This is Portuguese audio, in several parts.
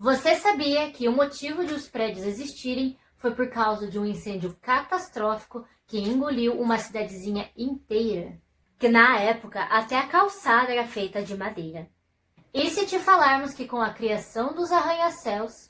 Você sabia que o motivo de os prédios existirem foi por causa de um incêndio catastrófico que engoliu uma cidadezinha inteira? Que na época até a calçada era feita de madeira. E se te falarmos que com a criação dos arranha-céus,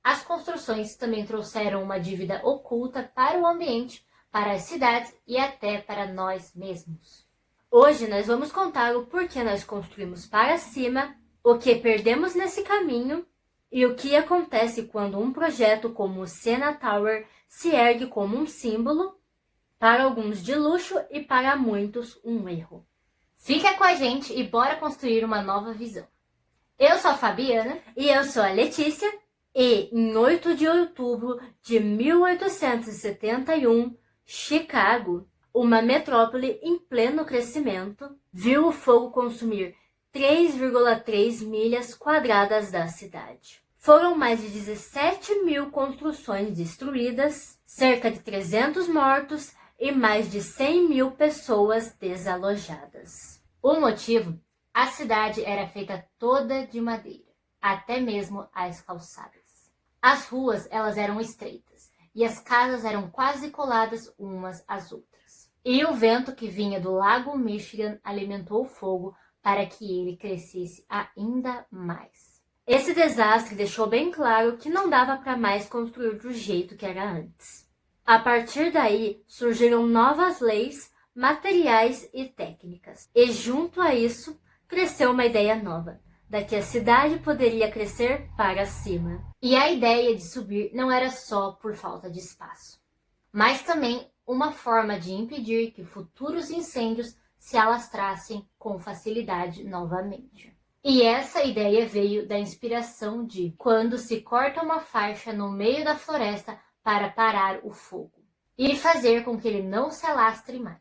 as construções também trouxeram uma dívida oculta para o ambiente, para as cidades e até para nós mesmos? Hoje nós vamos contar o porquê nós construímos para cima, o que perdemos nesse caminho e o que acontece quando um projeto como o Sena Tower se ergue como um símbolo, para alguns de luxo e para muitos um erro. Fica com a gente e bora construir uma nova visão. Eu sou a Fabiana. E eu sou a Letícia. E em 8 de outubro de 1871, Chicago, uma metrópole em pleno crescimento, viu o fogo consumir 3,3 milhas quadradas da cidade. Foram mais de 17 mil construções destruídas, cerca de 300 mortos e mais de 100 mil pessoas desalojadas. O motivo? A cidade era feita toda de madeira, até mesmo as calçadas. As ruas elas eram estreitas e as casas eram quase coladas umas às outras. E o vento que vinha do lago Michigan alimentou o fogo para que ele crescesse ainda mais. Esse desastre deixou bem claro que não dava para mais construir do jeito que era antes. A partir daí surgiram novas leis, materiais e técnicas. E junto a isso, cresceu uma ideia nova, da que a cidade poderia crescer para cima. E a ideia de subir não era só por falta de espaço, mas também uma forma de impedir que futuros incêndios se alastrassem com facilidade novamente. E essa ideia veio da inspiração de quando se corta uma faixa no meio da floresta para parar o fogo e fazer com que ele não se alastre mais.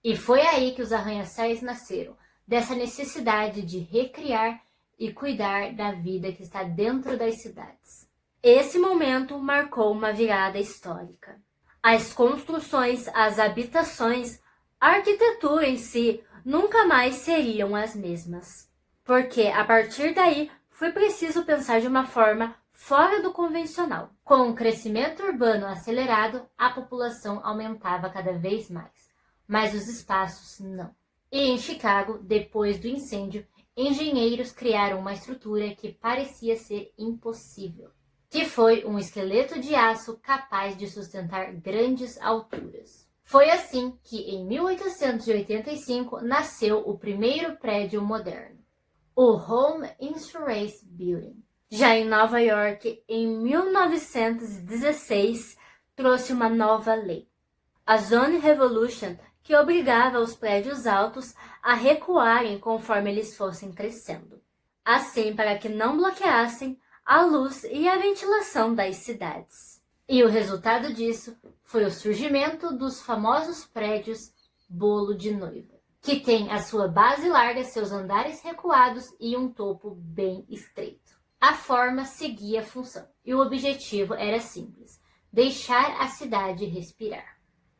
E foi aí que os arranha-céus nasceram, dessa necessidade de recriar e cuidar da vida que está dentro das cidades. Esse momento marcou uma virada histórica. As construções, as habitações, a arquitetura em si nunca mais seriam as mesmas. Porque a partir daí foi preciso pensar de uma forma fora do convencional. Com o crescimento urbano acelerado, a população aumentava cada vez mais, mas os espaços não. E em Chicago, depois do incêndio, engenheiros criaram uma estrutura que parecia ser impossível, que foi um esqueleto de aço capaz de sustentar grandes alturas. Foi assim que, em 1885, nasceu o primeiro prédio moderno, o Home Insurance Building. Já em Nova York, em 1916, trouxe uma nova lei, a Zone Revolution, que obrigava os prédios altos a recuarem conforme eles fossem crescendo, assim para que não bloqueassem a luz e a ventilação das cidades. E o resultado disso foi o surgimento dos famosos prédios bolo de noiva, que tem a sua base larga, seus andares recuados e um topo bem estreito. A forma seguia a função e o objetivo era simples: deixar a cidade respirar.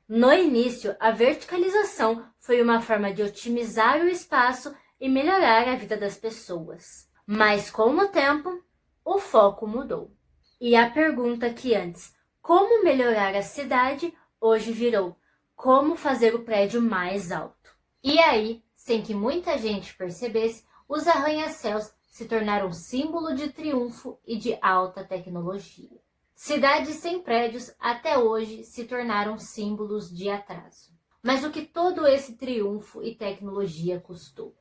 No início, a verticalização foi uma forma de otimizar o espaço e melhorar a vida das pessoas. Mas com o tempo, o foco mudou. E a pergunta que antes, como melhorar a cidade, hoje virou, como fazer o prédio mais alto. E aí, sem que muita gente percebesse, os arranha-céus se tornaram símbolo de triunfo e de alta tecnologia. Cidades sem prédios até hoje se tornaram símbolos de atraso. Mas o que todo esse triunfo e tecnologia custou?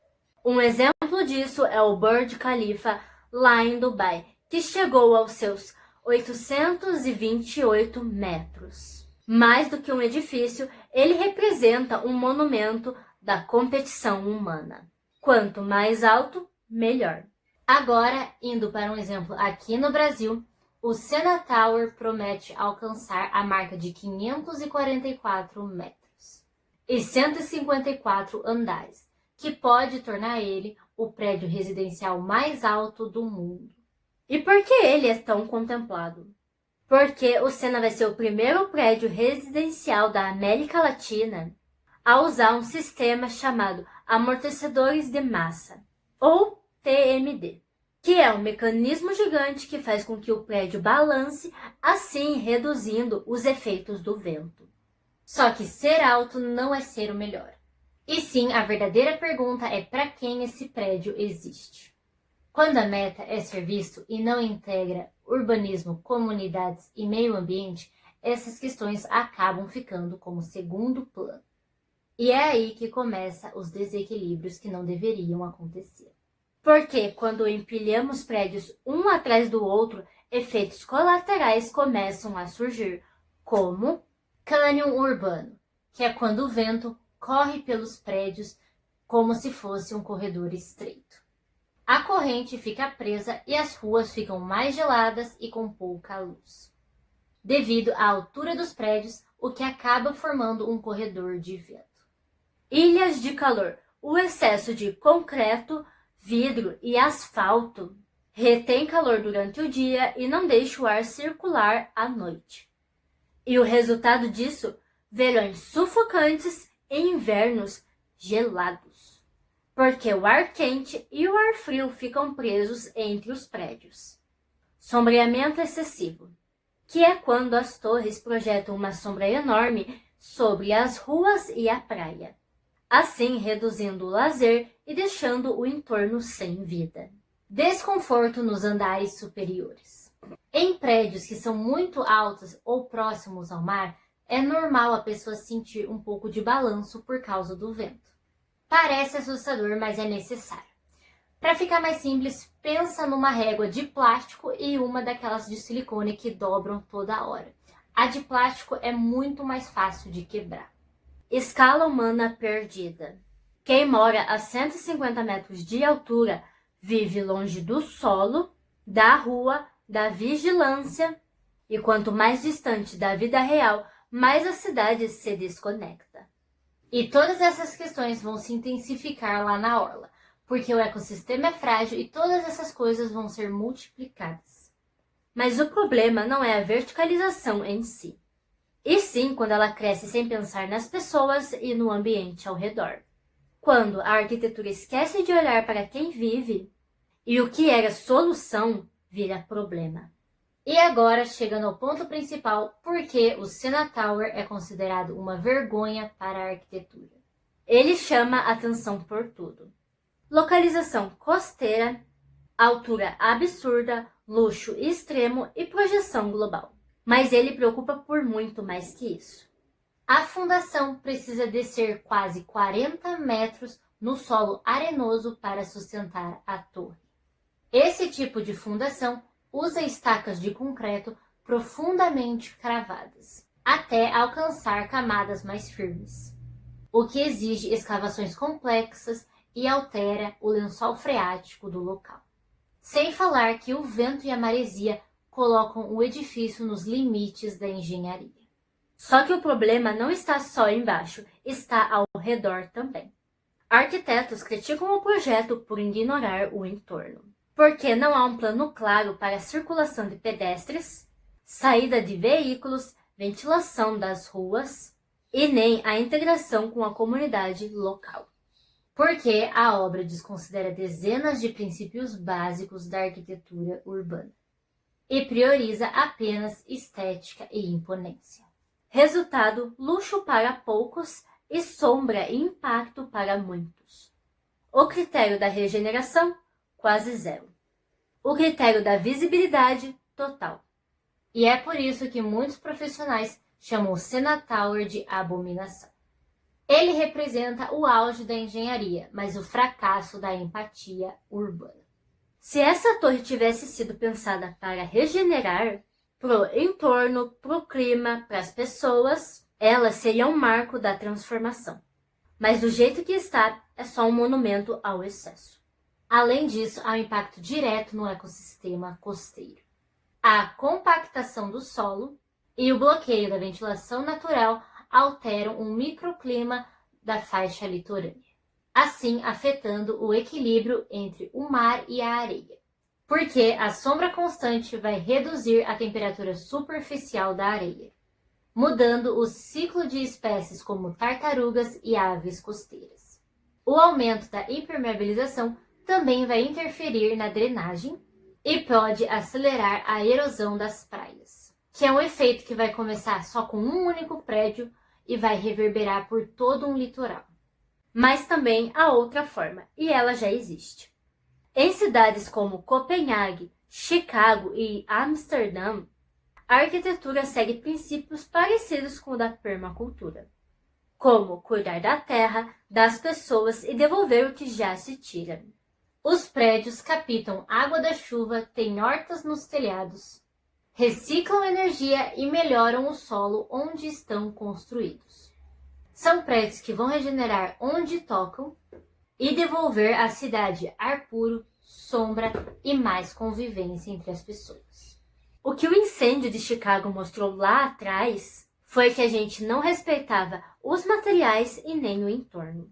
Um exemplo disso é o Burj Khalifa, lá em Dubai, que chegou aos seus 828 metros. Mais do que um edifício, ele representa um monumento da competição humana. Quanto mais alto, melhor. Agora, indo para um exemplo aqui no Brasil, o Sena Tower promete alcançar a marca de 544 metros e 154 andares, que pode tornar ele o prédio residencial mais alto do mundo. E por que ele é tão contemplado? Porque o Sena vai ser o primeiro prédio residencial da América Latina a usar um sistema chamado amortecedores de massa, ou TMD, que é um mecanismo gigante que faz com que o prédio balance, assim reduzindo os efeitos do vento. Só que ser alto não é ser o melhor. E sim, a verdadeira pergunta é para quem esse prédio existe. Quando a meta é ser visto e não integra urbanismo, comunidades e meio ambiente, essas questões acabam ficando como segundo plano. E é aí que começam os desequilíbrios que não deveriam acontecer. Porque quando empilhamos prédios um atrás do outro, efeitos colaterais começam a surgir, como cânion urbano, que é quando o vento corre pelos prédios como se fosse um corredor estreito. A corrente fica presa e as ruas ficam mais geladas e com pouca luz, devido à altura dos prédios, o que acaba formando um corredor de vento. Ilhas de calor. O excesso de concreto, vidro e asfalto retém calor durante o dia e não deixa o ar circular à noite. E o resultado disso, verões sufocantes e invernos gelados, porque o ar quente e o ar frio ficam presos entre os prédios. Sombreamento excessivo, que é quando as torres projetam uma sombra enorme sobre as ruas e a praia, assim reduzindo o lazer e deixando o entorno sem vida. Desconforto nos andares superiores. Em prédios que são muito altos ou próximos ao mar, é normal a pessoa sentir um pouco de balanço por causa do vento. Parece assustador, mas é necessário. Para ficar mais simples, pensa numa régua de plástico e uma daquelas de silicone que dobram toda hora. A de plástico é muito mais fácil de quebrar. Escala humana perdida. Quem mora a 150 metros de altura vive longe do solo, da rua, da vigilância, e quanto mais distante da vida real, mais a cidade se desconecta. E todas essas questões vão se intensificar lá na orla, porque o ecossistema é frágil e todas essas coisas vão ser multiplicadas. Mas o problema não é a verticalização em si, e sim quando ela cresce sem pensar nas pessoas e no ambiente ao redor. Quando a arquitetura esquece de olhar para quem vive, e o que era solução vira problema. E agora, chegando ao ponto principal, por que o Sena Tower é considerado uma vergonha para a arquitetura. Ele chama atenção por tudo. Localização costeira, altura absurda, luxo extremo e projeção global. Mas ele preocupa por muito mais que isso. A fundação precisa descer quase 40 metros no solo arenoso para sustentar a torre. Esse tipo de fundação usa estacas de concreto profundamente cravadas, até alcançar camadas mais firmes, o que exige escavações complexas e altera o lençol freático do local. Sem falar que o vento e a maresia colocam o edifício nos limites da engenharia. Só que o problema não está só embaixo, está ao redor também. Arquitetos criticam o projeto por ignorar o entorno, porque não há um plano claro para a circulação de pedestres, saída de veículos, ventilação das ruas e nem a integração com a comunidade local. Porque a obra desconsidera dezenas de princípios básicos da arquitetura urbana e prioriza apenas estética e imponência. Resultado, luxo para poucos e sombra e impacto para muitos. O critério da regeneração, quase zero. O critério da visibilidade, total. E é por isso que muitos profissionais chamam o Sena Tower de abominação. Ele representa o auge da engenharia, mas o fracasso da empatia urbana. Se essa torre tivesse sido pensada para regenerar, pro entorno, pro clima, para as pessoas, ela seria um marco da transformação. Mas do jeito que está, é só um monumento ao excesso. Além disso, há um impacto direto no ecossistema costeiro. A compactação do solo e o bloqueio da ventilação natural alteram um microclima da faixa litorânea, assim afetando o equilíbrio entre o mar e a areia, porque a sombra constante vai reduzir a temperatura superficial da areia, mudando o ciclo de espécies como tartarugas e aves costeiras. O aumento da impermeabilização também vai interferir na drenagem e pode acelerar a erosão das praias, que é um efeito que vai começar só com um único prédio e vai reverberar por todo um litoral. Mas também há outra forma, e ela já existe. Em cidades como Copenhague, Chicago e Amsterdã, a arquitetura segue princípios parecidos com o da permacultura, como cuidar da terra, das pessoas e devolver o que já se tira. Os prédios captam água da chuva, têm hortas nos telhados, reciclam energia e melhoram o solo onde estão construídos. São prédios que vão regenerar onde tocam e devolver à cidade ar puro, sombra e mais convivência entre as pessoas. O que o incêndio de Chicago mostrou lá atrás foi que a gente não respeitava os materiais e nem o entorno.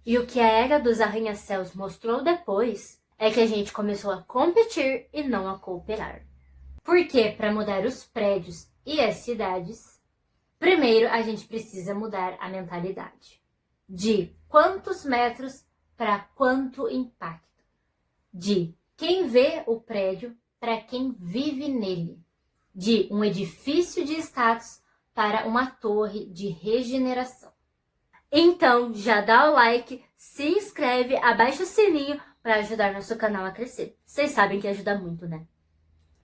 E o que a era dos arranha-céus mostrou depois é que a gente começou a competir e não a cooperar. Porque para mudar os prédios e as cidades, primeiro a gente precisa mudar a mentalidade. De quantos metros para quanto impacto. De quem vê o prédio para quem vive nele. De um edifício de status para uma torre de regeneração. Então, já dá o like, se inscreve, abaixa o sininho para ajudar nosso canal a crescer. Vocês sabem que ajuda muito, né?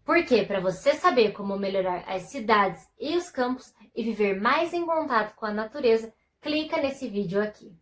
Porque para você saber como melhorar as cidades e os campos e viver mais em contato com a natureza, clica nesse vídeo aqui.